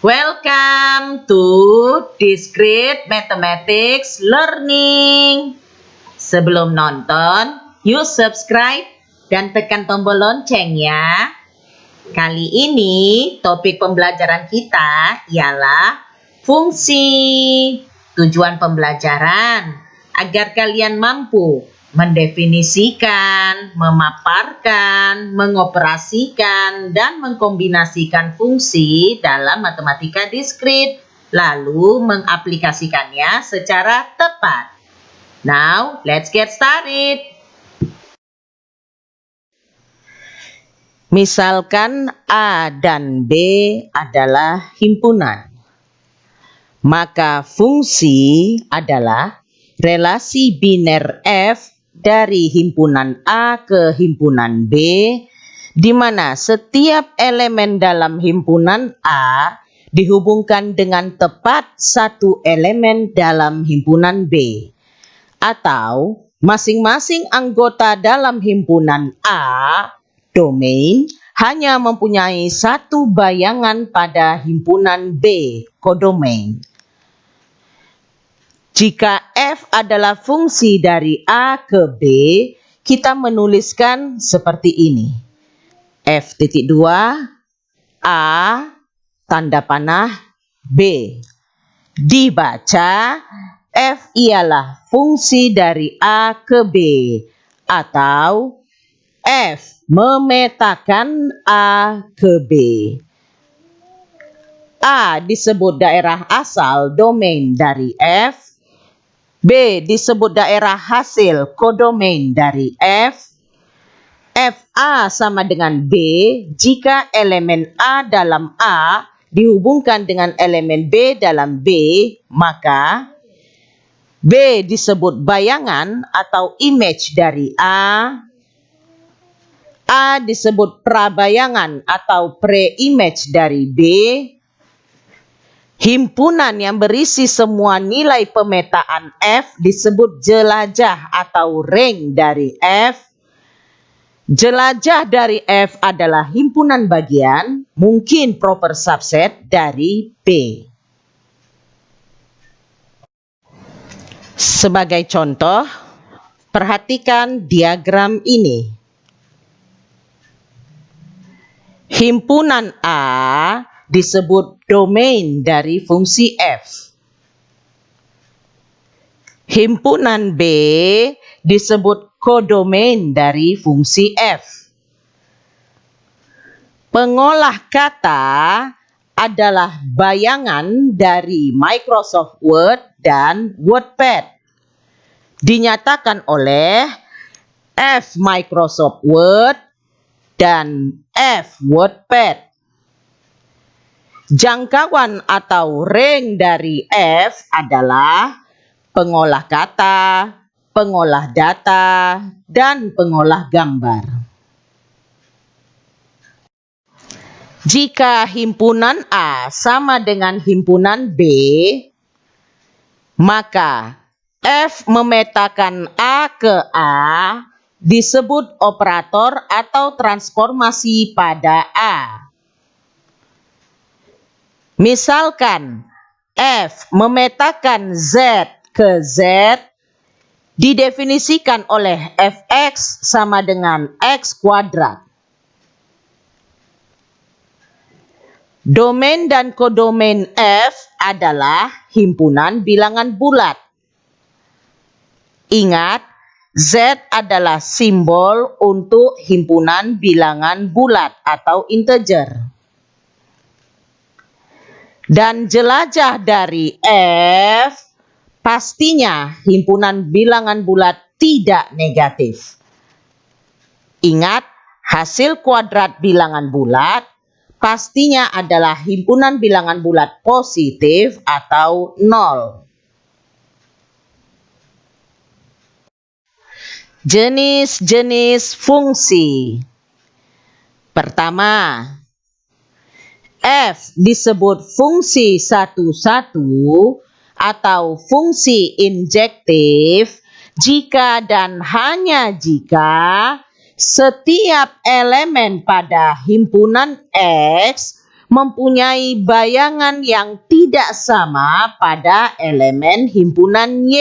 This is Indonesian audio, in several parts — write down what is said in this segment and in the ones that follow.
Welcome to Discrete Mathematics Learning. Sebelum nonton, yuk subscribe dan tekan tombol lonceng ya. Kali ini topik pembelajaran kita ialah fungsi. Tujuan pembelajaran agar kalian mampu mendefinisikan, memaparkan, mengoperasikan, dan mengkombinasikan fungsi dalam matematika diskrit, lalu mengaplikasikannya secara tepat. Now, let's get started. Misalkan A dan B adalah himpunan, maka fungsi adalah relasi biner F dari himpunan A ke himpunan B, di mana setiap elemen dalam himpunan A dihubungkan dengan tepat satu elemen dalam himpunan B, atau masing-masing anggota dalam himpunan A, domain, hanya mempunyai satu bayangan pada himpunan B, kodomain. Jika F adalah fungsi dari A ke B, kita menuliskan seperti ini. F.2 A tanda panah B. Dibaca F ialah fungsi dari A ke B, atau F memetakan A ke B. A disebut daerah asal domain dari F, B disebut daerah hasil kodomain dari F. FA sama dengan B jika elemen A dalam A dihubungkan dengan elemen B dalam B, maka B disebut bayangan atau image dari A disebut prabayangan atau pre-image dari B. Himpunan yang berisi semua nilai pemetaan F disebut jelajah atau ring dari F. Jelajah dari F adalah himpunan bagian, mungkin proper subset dari B. Sebagai contoh, perhatikan diagram ini. Himpunan A disebut domain dari fungsi F. Himpunan B disebut kodomain dari fungsi F. Pengolah kata adalah bayangan dari Microsoft Word dan Wordpad. Dinyatakan oleh F Microsoft Word dan F Wordpad. Jangkauan atau range dari F adalah pengolah kata, pengolah data, dan pengolah gambar. Jika himpunan A sama dengan himpunan B, maka F memetakan A ke A disebut operator atau transformasi pada A. Misalkan F memetakan Z ke Z didefinisikan oleh Fx sama dengan X kuadrat. Domain dan kodomain F adalah himpunan bilangan bulat. Ingat, Z adalah simbol untuk himpunan bilangan bulat atau integer. Dan jelajah dari F pastinya himpunan bilangan bulat tidak negatif. Ingat, hasil kuadrat bilangan bulat pastinya adalah himpunan bilangan bulat positif atau 0. Jenis-jenis fungsi. Pertama, F disebut fungsi satu-satu atau fungsi injektif jika dan hanya jika setiap elemen pada himpunan X mempunyai bayangan yang tidak sama pada elemen himpunan Y.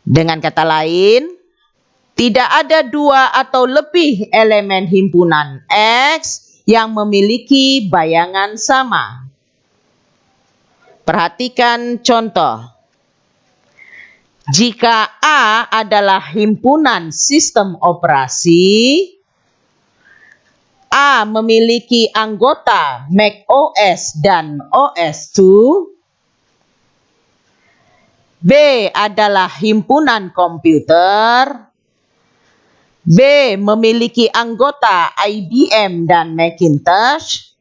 Dengan kata lain, tidak ada dua atau lebih elemen himpunan X yang memiliki bayangan sama. Perhatikan contoh. Jika A adalah himpunan sistem operasi, A memiliki anggota macOS dan OS2. B adalah himpunan komputer. B memiliki anggota IBM dan Macintosh.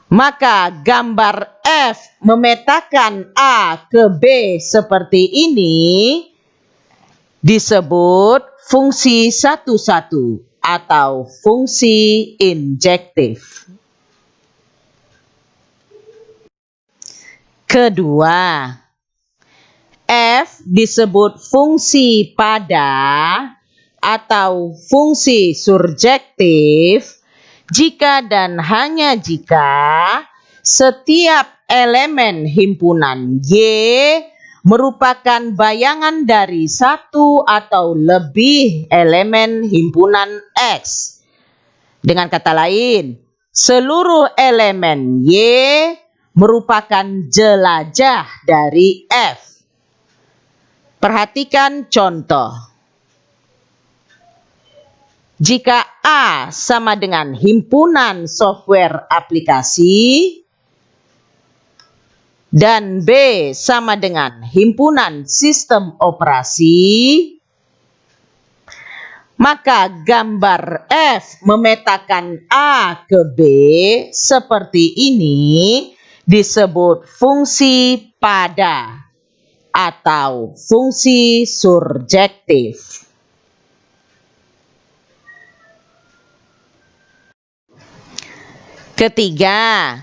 Maka gambar F memetakan A ke B seperti ini disebut fungsi satu-satu atau fungsi injektif. Kedua, F disebut fungsi pada atau fungsi surjektif jika dan hanya jika setiap elemen himpunan Y merupakan bayangan dari satu atau lebih elemen himpunan X. Dengan kata lain, seluruh elemen Y merupakan jelajah dari F. Perhatikan contoh. Jika A sama dengan himpunan software aplikasi, dan B sama dengan himpunan sistem operasi, maka gambar F memetakan A ke B seperti ini disebut fungsi pada atau fungsi surjektif. Ketiga,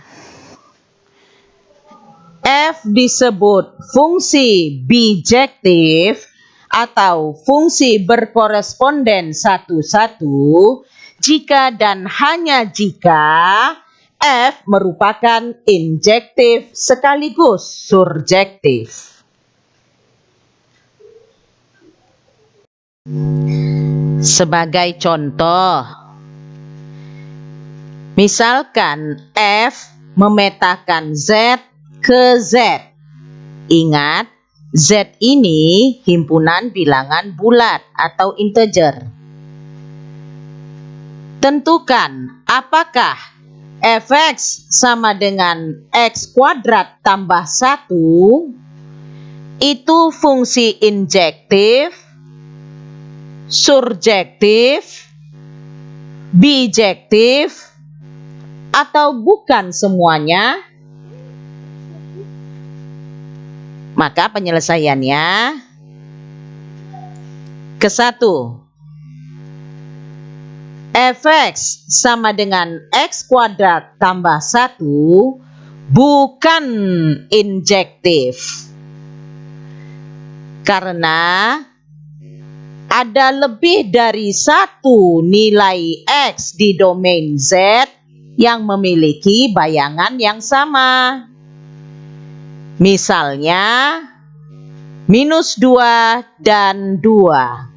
F disebut fungsi bijektif atau fungsi berkoresponden satu-satu jika dan hanya jika F merupakan injektif sekaligus surjektif. Sebagai contoh, misalkan F memetakan Z ke Z. Ingat, Z ini himpunan bilangan bulat atau integer. Tentukan apakah Fx sama dengan X kuadrat tambah 1 itu fungsi injektif, surjektif, bijektif, atau bukan semuanya. Maka penyelesaiannya ke-1. Fx sama dengan X kuadrat tambah 1 bukan injektif. Karena ada lebih dari satu nilai X di domain Z yang memiliki bayangan yang sama. Misalnya, -2 dan 2.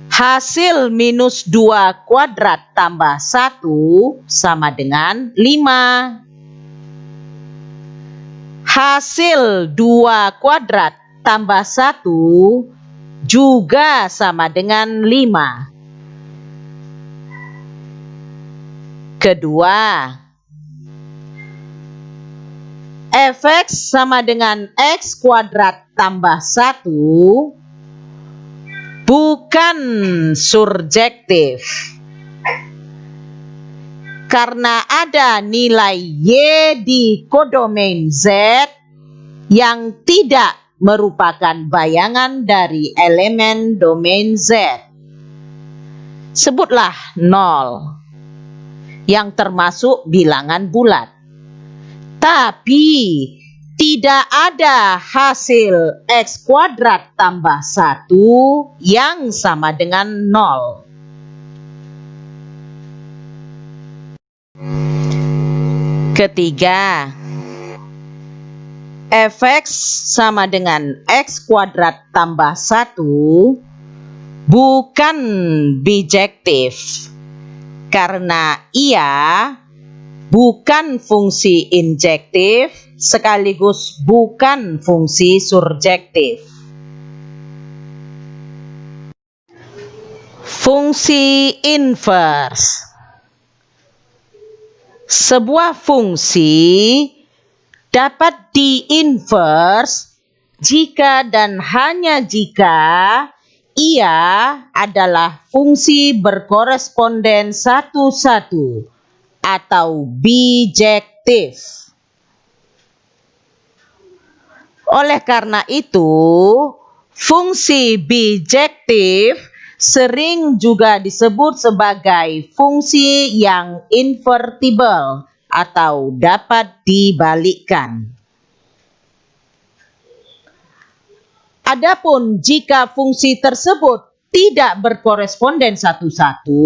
Hasil -2 kuadrat tambah 1 sama dengan 5. Hasil 2 kuadrat tambah 1 juga sama dengan 5. Kedua, Fx sama dengan X kuadrat tambah 1 bukan surjektif. Karena ada nilai Y di kodomain Z yang tidak merupakan bayangan dari elemen domain Z. Sebutlah 0 yang termasuk bilangan bulat. Tapi tidak ada hasil X kuadrat tambah 1 yang sama dengan 0. Ketiga, fx sama dengan x kuadrat tambah 1 bukan bijektif karena ia bukan fungsi injektif sekaligus bukan fungsi surjektif. Fungsi inverse. Sebuah fungsi dapat diinverse jika dan hanya jika ia adalah fungsi berkoresponden satu-satu atau bijektif. Oleh karena itu, fungsi bijektif sering juga disebut sebagai fungsi yang invertible atau dapat dibalikkan. Adapun jika fungsi tersebut tidak berkoresponden satu-satu,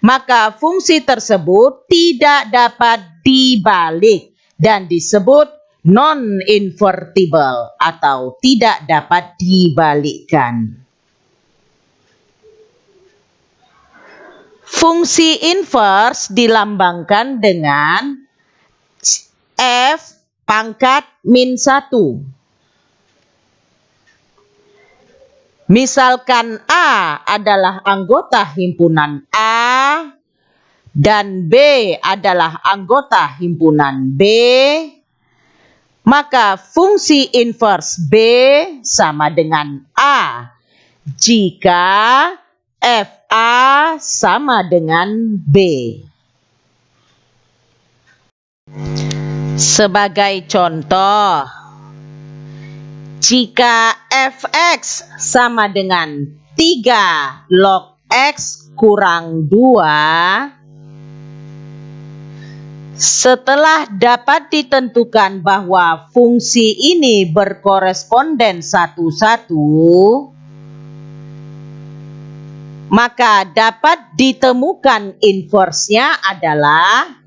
maka fungsi tersebut tidak dapat dibalik dan disebut non-invertible atau tidak dapat dibalikkan. Fungsi inverse dilambangkan dengan f pangkat min 1. Misalkan A adalah anggota himpunan A dan B adalah anggota himpunan B, maka fungsi inverse B sama dengan A jika FA sama dengan B. Sebagai contoh, jika fx sama dengan 3 log x kurang 2, setelah dapat ditentukan bahwa fungsi ini berkoresponden satu-satu, maka dapat ditemukan inversnya adalah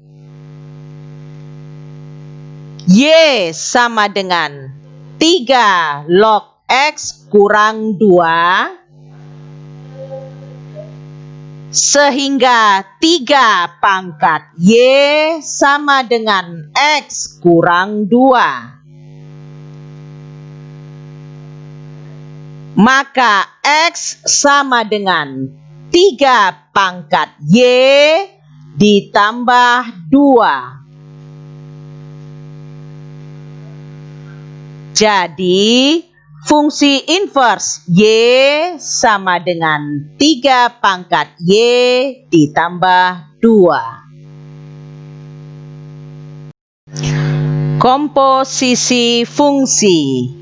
y sama dengan 3 log x kurang 2, sehingga 3 pangkat y sama dengan x kurang 2. Maka x sama dengan 3 pangkat y ditambah 2. Jadi, fungsi inverse y sama dengan 3 pangkat y ditambah 2. Komposisi fungsi.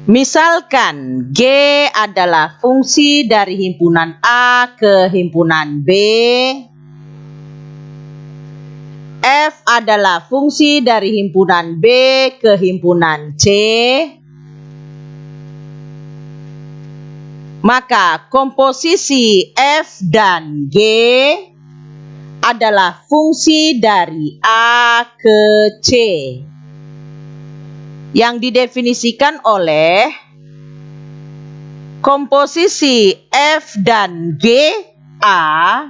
Misalkan G adalah fungsi dari himpunan A ke himpunan B, F adalah fungsi dari himpunan B ke himpunan C, maka komposisi F dan G adalah fungsi dari A ke C yang didefinisikan oleh komposisi F dan G A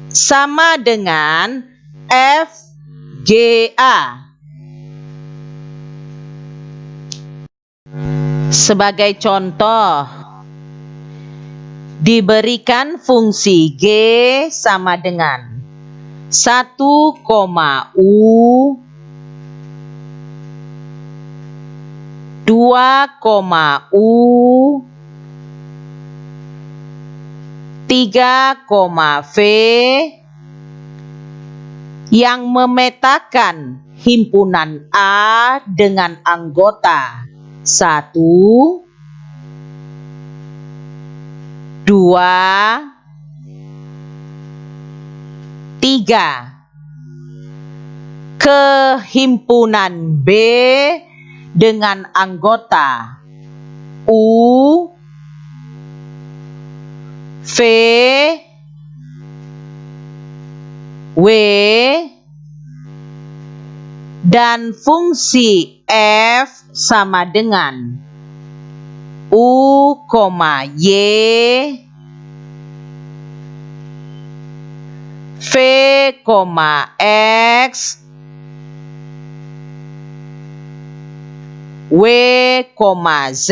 sama dengan FGA. Sebagai contoh, diberikan fungsi G sama dengan 1, U, 2, U, 3, V yang memetakan himpunan A dengan anggota 1, 2, 3 ke himpunan B dengan anggota U, V, W dan fungsi F sama dengan U, Y, V, X, W, Z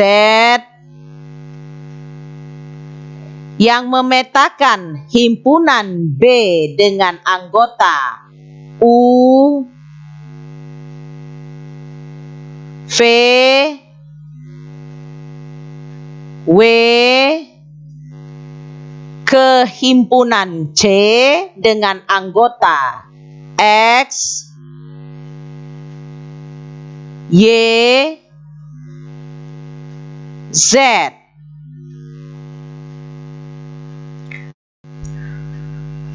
yang memetakan himpunan B dengan anggota U, V, W ke himpunan C dengan anggota X, Y, Z.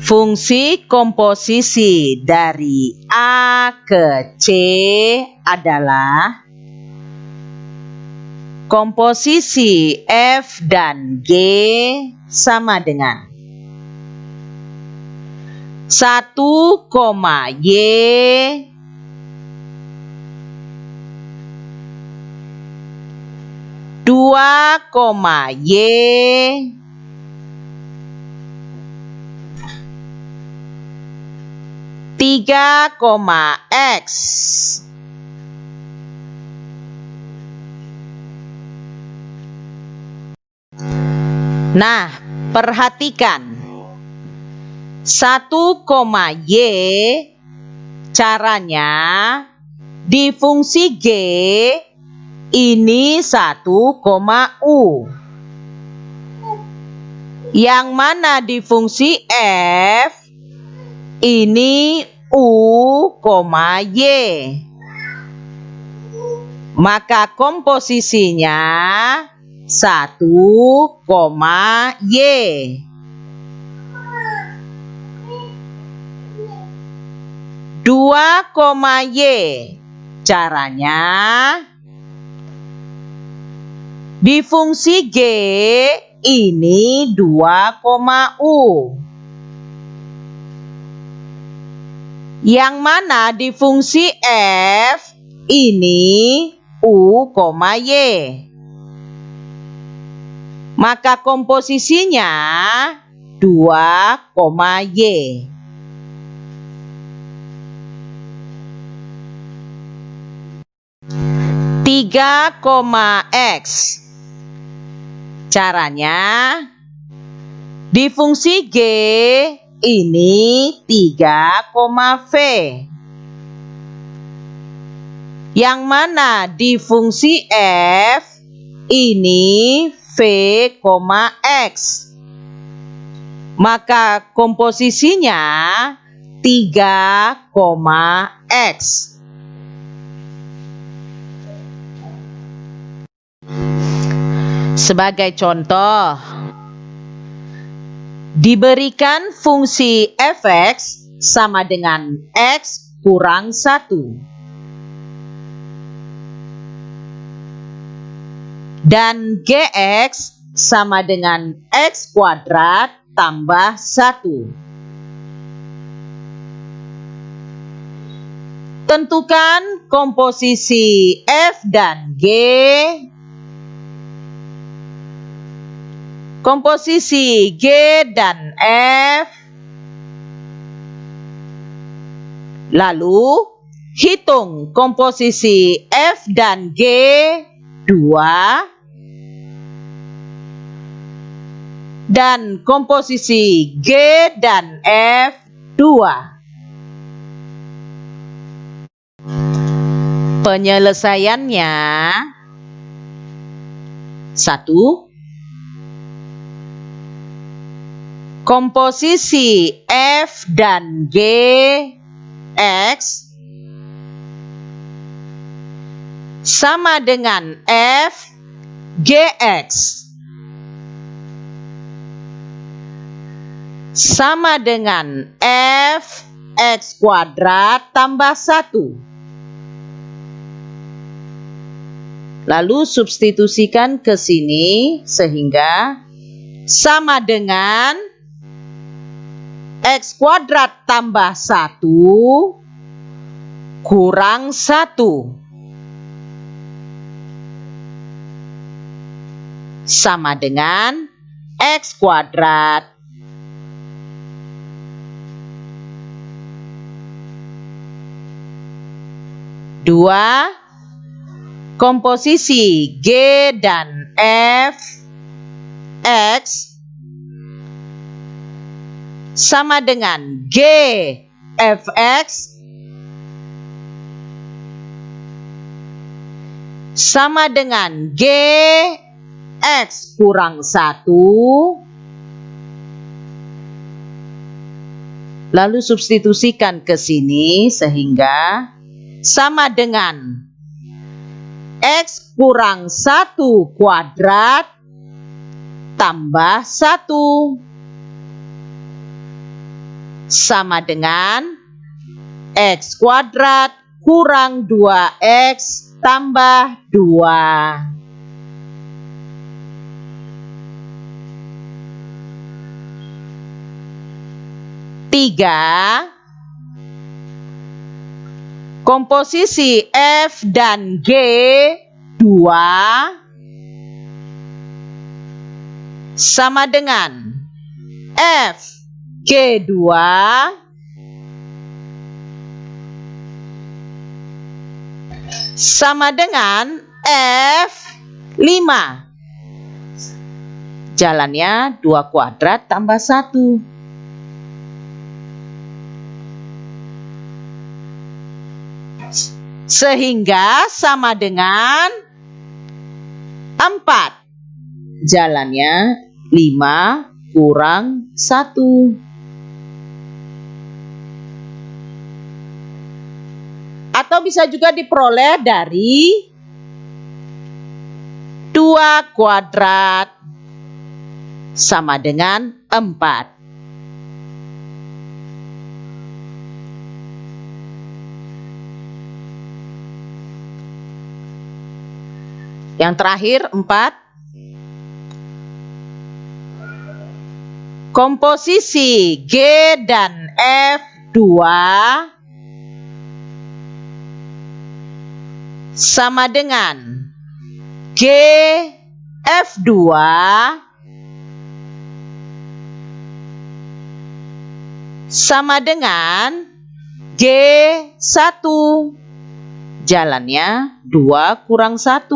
Fungsi komposisi dari A ke C adalah komposisi F dan G sama dengan 1, Y, 2, Y, 3, X. Nah, perhatikan. 1, Y caranya di fungsi G ini 1, U. Yang mana di fungsi F ini U, Y. Maka komposisinya 1, Y. 2, Y caranya di fungsi G ini 2, U. Yang mana di fungsi F ini U, Y. Maka komposisinya 2, Y. Tiga, X caranya di fungsi G ini 3, V. Yang mana di fungsi F ini V, X. Maka komposisinya 3, X. Sebagai contoh, diberikan fungsi f(x) sama dengan x kurang 1. Dan gx sama dengan x kuadrat tambah 1. Tentukan komposisi F dan G. Komposisi G dan F. Lalu, hitung komposisi F dan G 2. Dan komposisi G dan F 2. Penyelesaiannya 1. Komposisi F dan G X sama dengan F GX sama dengan F X kuadrat tambah 1. Lalu substitusikan ke sini sehingga sama dengan X kuadrat tambah 1 kurang 1 sama dengan X kuadrat. Dua, komposisi G dan F X sama dengan G Fx sama dengan G X kurang 1. Lalu substitusikan ke sini sehingga sama dengan X kurang 1 kuadrat tambah 1 sama dengan X kuadrat kurang 2X tambah 2. Tiga, komposisi F dan G 2 sama dengan F G2 sama dengan F5. Jalannya 2 kuadrat tambah 1. Sehingga sama dengan 4. Jalannya 5 kurang 1. Atau bisa juga diperoleh dari 2 kuadrat sama dengan 4. Yang terakhir 4. Komposisi G dan F2 sama dengan G F2 sama dengan G1. Jalannya 2 kurang 1.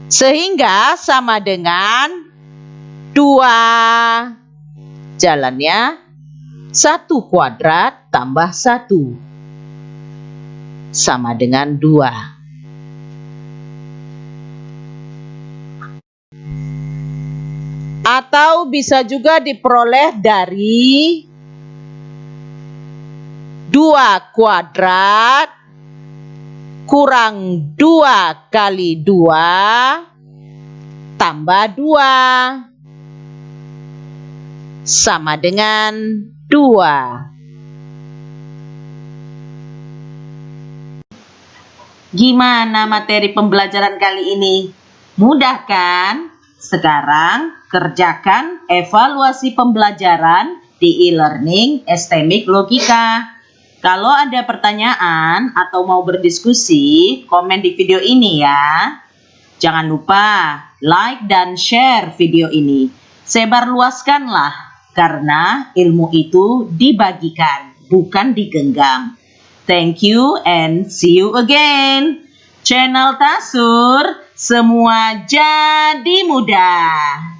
Sehingga sama dengan 2. Jalannya 1 kuadrat tambah 1 sama dengan 2. Atau bisa juga diperoleh dari 2 kuadrat kurang 2 kali 2 tambah 2 sama dengan 2. Gimana materi pembelajaran kali ini? Mudah kan? Sekarang kerjakan evaluasi pembelajaran di e-learning STMIC Logika. Kalau ada pertanyaan atau mau berdiskusi, komen di video ini ya. Jangan lupa like dan share video ini. Sebarluaskanlah, karena ilmu itu dibagikan, bukan digenggam. Thank you and see you again. Channel Tasur, semua jadi mudah.